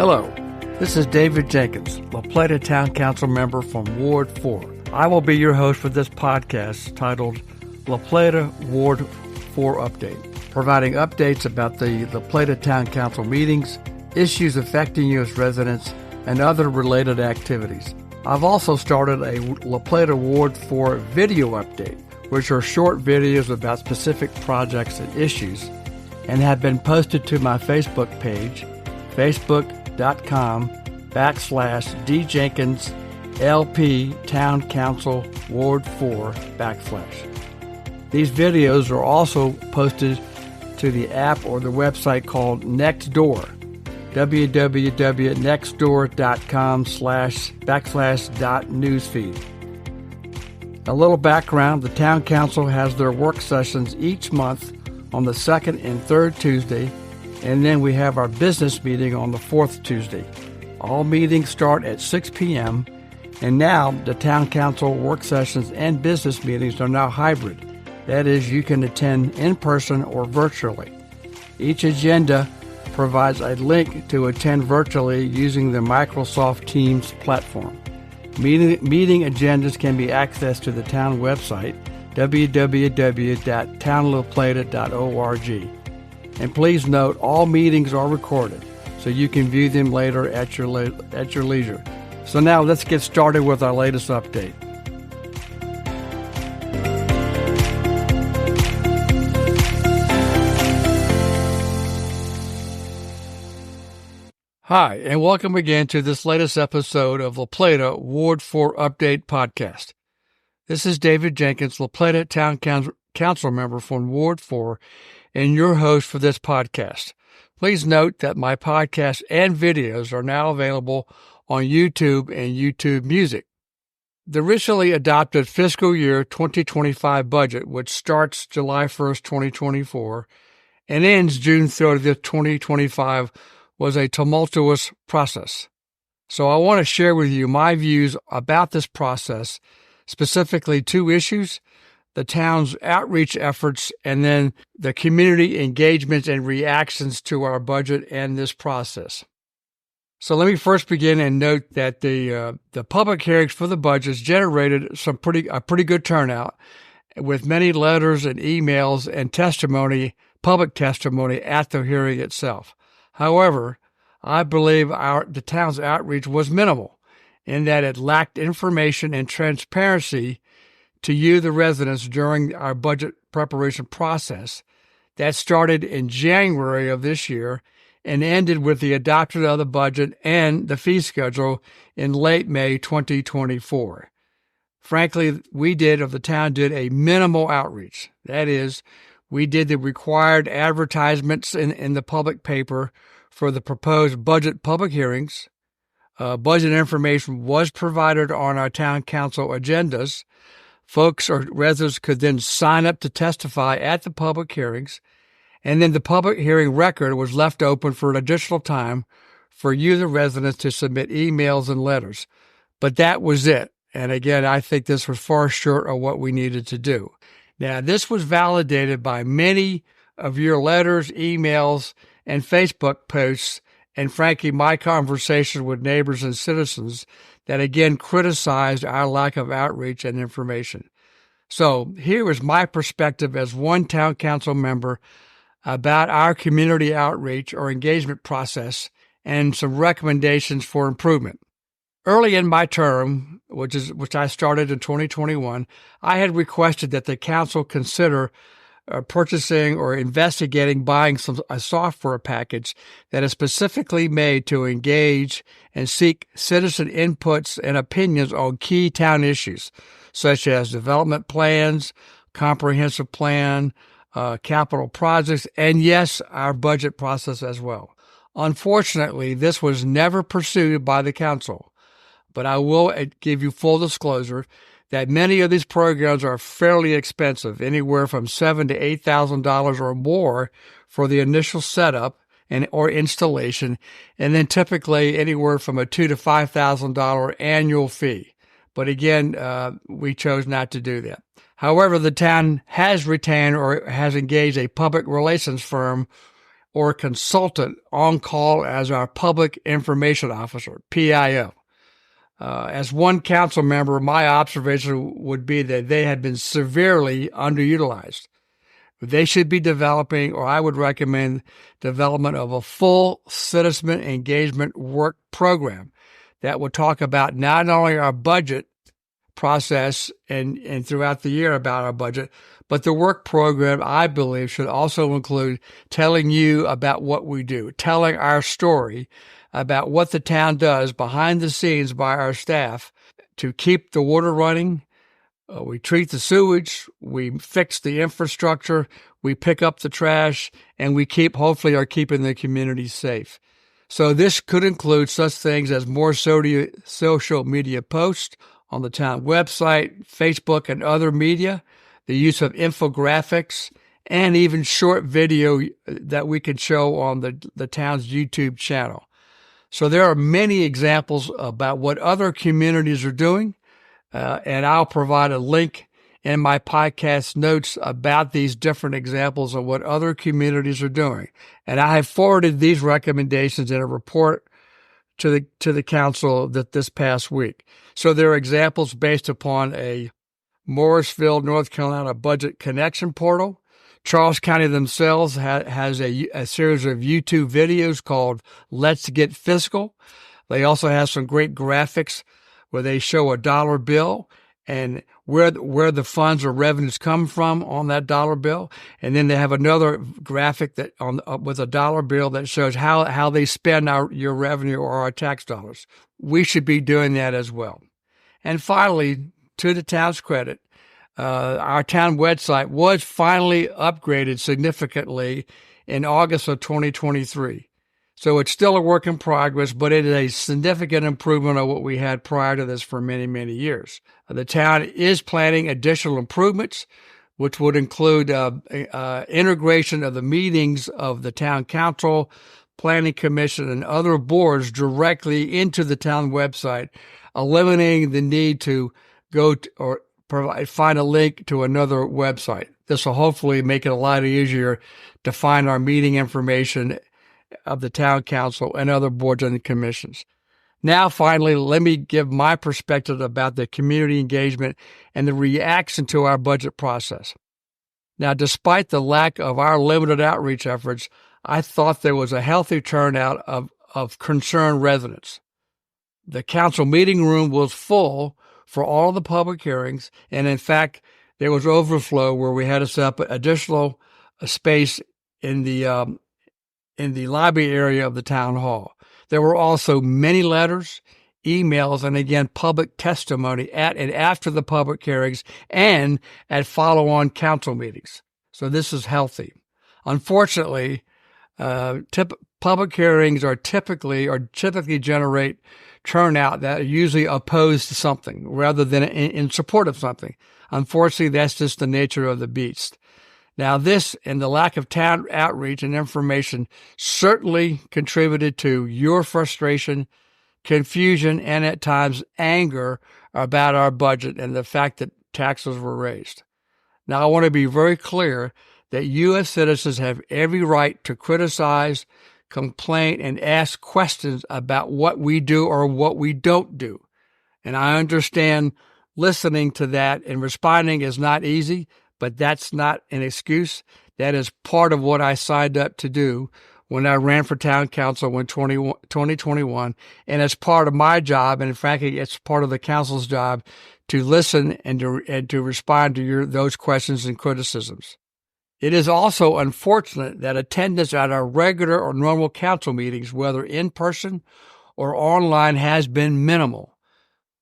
Hello, this is David Jenkins, La Plata Town Council member from Ward 4. I will be your host for this podcast titled La Plata Ward 4 Update, providing updates about the La Plata Town Council meetings, issues affecting you as residents, and other related activities. I've also started a La Plata Ward 4 video update, which are short videos about specific projects and issues, and have been posted to my Facebook page, facebook.com/djenkinslp Town Council Ward 4 /. These videos are also posted to the app or the website called Nextdoor, www.nextdoor.com//.newsfeed. A little background: the Town Council has their work sessions each month on the second and third Tuesday, and then we have our business meeting on the fourth Tuesday. All meetings start at 6 p.m., and now the Town Council work sessions and business meetings are now hybrid. That is, you can attend in person or virtually. Each agenda provides a link to attend virtually using the Microsoft Teams platform. Meeting agendas can be accessed to the town website, www.townlaplata.org. And please note, all meetings are recorded, so you can view them later at your leisure. So now let's get started with our latest update. Hi, and welcome again to this latest episode of La Plata Ward 4 Update Podcast. This is David Jenkins, La Plata Town Council member from Ward 4, and your host for this podcast. Please note that my podcast and videos are now available on YouTube and YouTube Music. The recently adopted fiscal year 2025 budget, which starts July 1st, 2024, and ends June 30th, 2025, was a tumultuous process. So I want to share with you my views about this process, specifically two issues: the town's outreach efforts and then the community engagement and reactions to our budget and this process. So let me first begin and note that the public hearings for the budgets generated a pretty good turnout, with many letters and emails and public testimony at the hearing itself. However, I believe the town's outreach was minimal in that it lacked information and transparency to you, the residents, during our budget preparation process that started in January of this year and ended with the adoption of the budget and the fee schedule in late May 2024. Frankly, the town did a minimal outreach. That is, we did the required advertisements in the public paper for the proposed budget public hearings. Budget information was provided on our town council agendas. Folks or residents could then sign up to testify at the public hearings, and then the public hearing record was left open for an additional time for you, the residents, to submit emails and letters. But that was it. And again, I think this was far short of what we needed to do. Now, this was validated by many of your letters, emails, and Facebook posts, and frankly, my conversations with neighbors and citizens that again criticized our lack of outreach and information. So here is my perspective as one town council member about our community outreach or engagement process and some recommendations for improvement. Early in my term, which I started in 2021, I had requested that the council consider purchasing or investigating buying a software package that is specifically made to engage and seek citizen inputs and opinions on key town issues, such as development plans, comprehensive plan, capital projects, and yes, our budget process as well. Unfortunately, this was never pursued by the council, but I will give you full disclosure that many of these programs are fairly expensive, anywhere from $7,000 to $8,000 or more for the initial setup or installation, and then typically anywhere from a $2,000 to $5,000 annual fee. But again, we chose not to do that. However, the town has retained or has engaged a public relations firm or a consultant on call as our public information officer, PIO. As one council member, my observation would be that they had been severely underutilized. They should be developing, or I would recommend development of a full citizen engagement work program that would talk about not only our budget process and throughout the year about our budget, but the work program, I believe, should also include telling you about what we do, telling our story about what the town does behind the scenes by our staff to keep the water running. We treat the sewage, we fix the infrastructure, we pick up the trash, and we hopefully are keeping the community safe. So this could include such things as more social media posts on the town website, Facebook, and other media, the use of infographics, and even short video that we could show on the town's YouTube channel. So there are many examples about what other communities are doing, and I'll provide a link in my podcast notes about these different examples of what other communities are doing. And I have forwarded these recommendations in a report to the council this past week. So there are examples based upon a Morrisville, North Carolina budget connection portal. Charles County themselves has a series of YouTube videos called Let's Get Fiscal. They also have some great graphics where they show a dollar bill and where the funds or revenues come from on that dollar bill. And then they have another graphic that with a dollar bill that shows how they spend your revenue or our tax dollars. We should be doing that as well. And finally, to the town's credit, our town website was finally upgraded significantly in August of 2023. So it's still a work in progress, but it is a significant improvement of what we had prior to this for many, many years. The town is planning additional improvements, which would include integration of the meetings of the town council, planning commission, and other boards directly into the town website, eliminating the need to go or find a link to another website. This will hopefully make it a lot easier to find our meeting information of the town council and other boards and commissions. Now, finally, let me give my perspective about the community engagement and the reaction to our budget process. Now, despite the lack of our limited outreach efforts, I thought there was a healthy turnout of concerned residents. The council meeting room was full for all the public hearings, and in fact, there was overflow where we had to set up additional space in the lobby area of the town hall. There were also many letters, emails, and again, public testimony at and after the public hearings and at follow-on council meetings. So this is healthy. Unfortunately, public hearings typically generate turnout that are usually opposed to something rather than in support of something. Unfortunately, that's just the nature of the beast. Now, this and the lack of town outreach and information certainly contributed to your frustration, confusion, and at times anger about our budget and the fact that taxes were raised. Now, I want to be very clear that U.S. citizens have every right to criticize, complain, and ask questions about what we do or what we don't do. And I understand listening to that and responding is not easy, but that's not an excuse. That is part of what I signed up to do when I ran for town council in 2021. And it's part of my job, and frankly, it's part of the council's job to listen and to respond to those questions and criticisms. It is also unfortunate that attendance at our regular or normal council meetings, whether in person or online, has been minimal,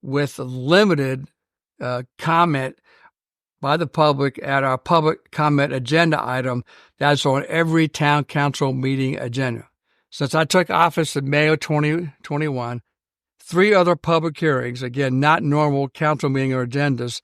with limited comment by the public at our public comment agenda item that's on every town council meeting agenda. Since I took office in May of 2021, 3 other public hearings, again, not normal council meeting or agendas,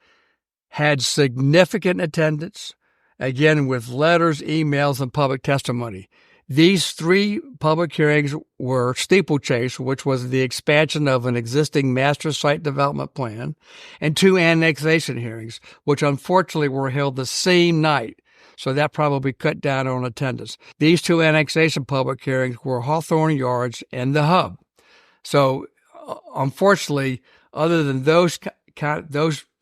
had significant attendance, again, with letters, emails, and public testimony. These 3 public hearings were Steeplechase, which was the expansion of an existing master site development plan, and 2 annexation hearings, which unfortunately were held the same night. so that probably cut down on attendance. These two annexation public hearings were Hawthorne Yards and the Hub. So, unfortunately, other than those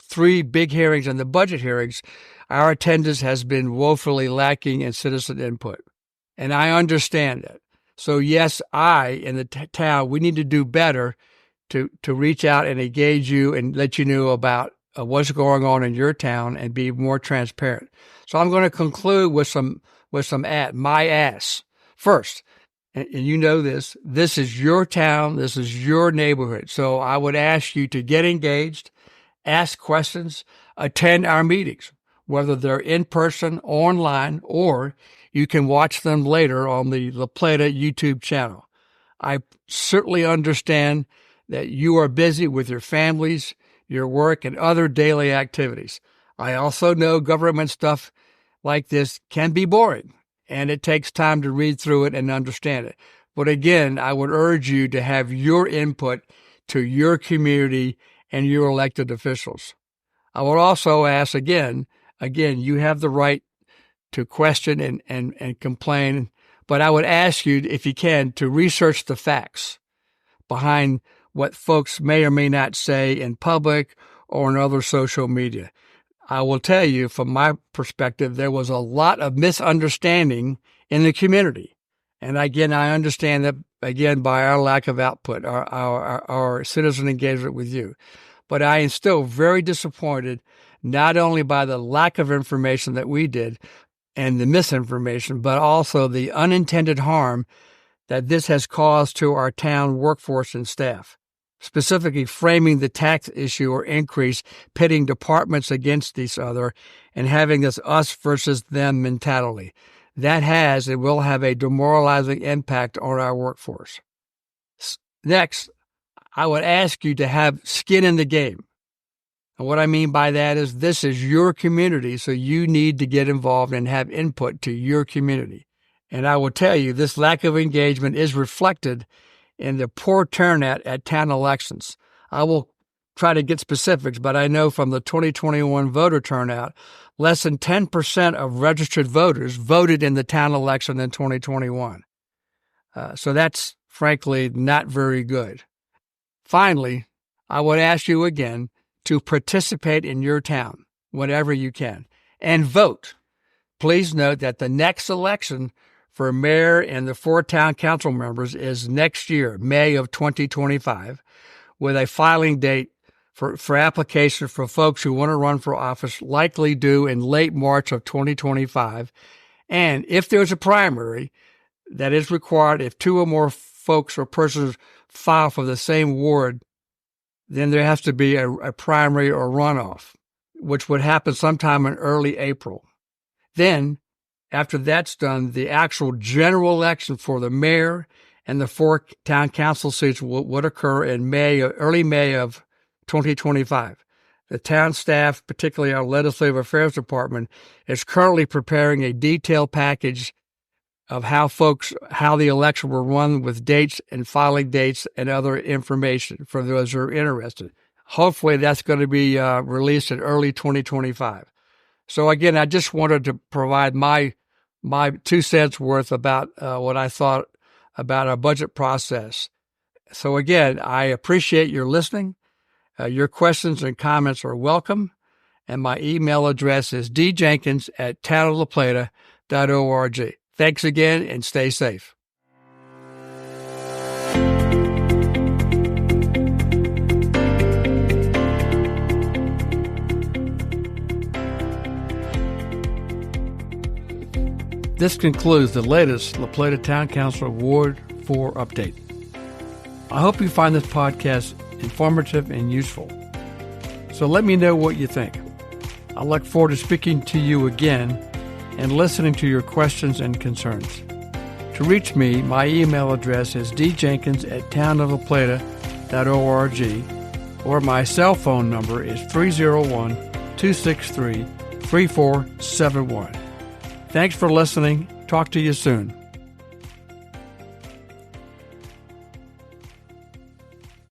three big hearings and the budget hearings, our attendance has been woefully lacking in citizen input. And I understand that. So, yes, I and the town, we need to do better to reach out and engage you and let you know about what's going on in your town and be more transparent. So I'm going to conclude with some my ass. First, and you know this is your town, this is your neighborhood. So I would ask you to get engaged, ask questions, attend our meetings, whether they're in person, online, or you can watch them later on the La Plata YouTube channel. I certainly understand that you are busy with your families, your work, and other daily activities. I also know government stuff like this can be boring, and it takes time to read through it and understand it. But again, I would urge you to have your input to your community and your elected officials. I would also ask again, you have the right to question and complain, but I would ask you, if you can, to research the facts behind what folks may or may not say in public or in other social media. I will tell you, from my perspective, there was a lot of misunderstanding in the community. And again, I understand that, again, by our lack of output, our citizen engagement with you. But I am still very disappointed, not only by the lack of information that we did and the misinformation, but also the unintended harm that this has caused to our town workforce and staff, specifically framing the tax issue or increase, pitting departments against each other, and having this us versus them mentality. That has and will have a demoralizing impact on our workforce. Next, I would ask you to have skin in the game. And what I mean by that is this is your community, so you need to get involved and have input to your community. And I will tell you, this lack of engagement is reflected in the poor turnout at town elections. I will try to get specifics, but I know from the 2021 voter turnout, less than 10% of registered voters voted in the town election in 2021. So that's frankly not very good. Finally, I would ask you again to participate in your town whenever you can and vote. Please note that the next election for mayor and the 4 town council members is next year, May of 2025, with a filing date for application for folks who want to run for office likely due in late March of 2025. And if there's a primary, that is required if 2 or more folks or persons file for the same ward, then there has to be a primary or runoff, which would happen sometime in early April. Then, after that's done, the actual general election for the mayor and the 4 town council seats would occur in early May of 2025. The town staff, particularly our legislative affairs department, is currently preparing a detailed package of how the election will run with dates and filing dates and other information for those who are interested. Hopefully that's going to be released in early 2025. So again, I just wanted to provide my 2 cents worth about what I thought about our budget process. So again, I appreciate your listening. Your questions and comments are welcome. And my email address is djenkins@townoflaplata.org. Thanks again and stay safe. This concludes the latest La Plata Town Council Ward 4 update. I hope you find this podcast informative and useful. So let me know what you think. I look forward to speaking to you again and listening to your questions and concerns. To reach me, my email address is djenkins@townoflaplata.org, or my cell phone number is 301-263-3471. Thanks for listening. Talk to you soon.